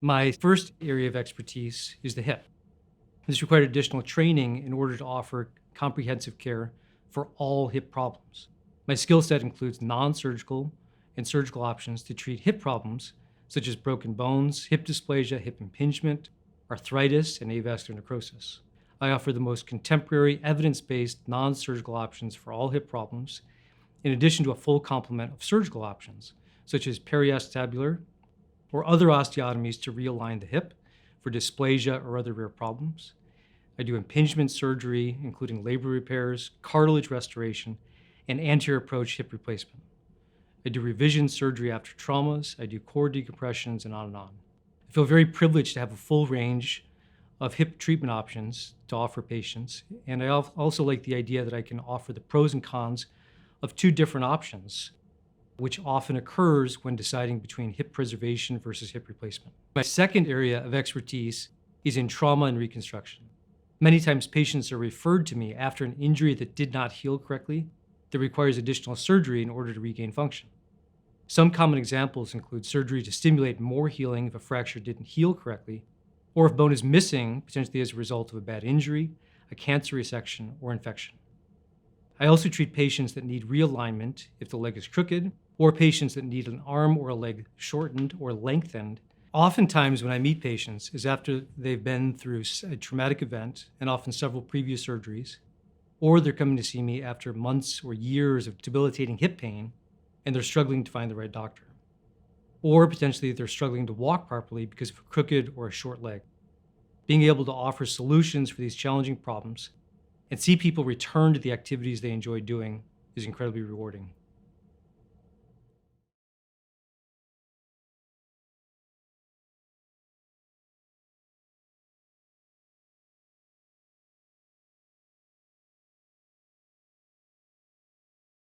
My first area of expertise is the hip. This required additional training in order to offer comprehensive care for all hip problems. My skill set includes non surgical and surgical options to treat hip problems such as broken bones, hip dysplasia, hip impingement, arthritis, and avascular necrosis. I offer the most contemporary, evidence based, non surgical options for all hip problems, in addition to a full complement of surgical options such as periacetabular or other osteotomies to realign the hip for dysplasia or other rare problems. I do impingement surgery, including labor repairs, cartilage restoration, and anterior approach hip replacement. I do revision surgery after traumas. I do core decompressions, and on and on. I feel very privileged to have a full range of hip treatment options to offer patients. And I also like the idea that I can offer the pros and cons of two different options, which often occurs when deciding between hip preservation versus hip replacement. My second area of expertise is in trauma and reconstruction. Many times patients are referred to me after an injury that did not heal correctly that requires additional surgery in order to regain function. Some common examples include surgery to stimulate more healing if a fracture didn't heal correctly, or if bone is missing, potentially as a result of a bad injury, a cancer resection, or infection. I also treat patients that need realignment if the leg is crooked, or patients that need an arm or a leg shortened or lengthened. Oftentimes, when I meet patients, is after they've been through a traumatic event and often several previous surgeries, or they're coming to see me after months or years of debilitating hip pain and they're struggling to find the right doctor. Or potentially they're struggling to walk properly because of a crooked or a short leg. Being able to offer solutions for these challenging problems and see people return to the activities they enjoy doing is incredibly rewarding.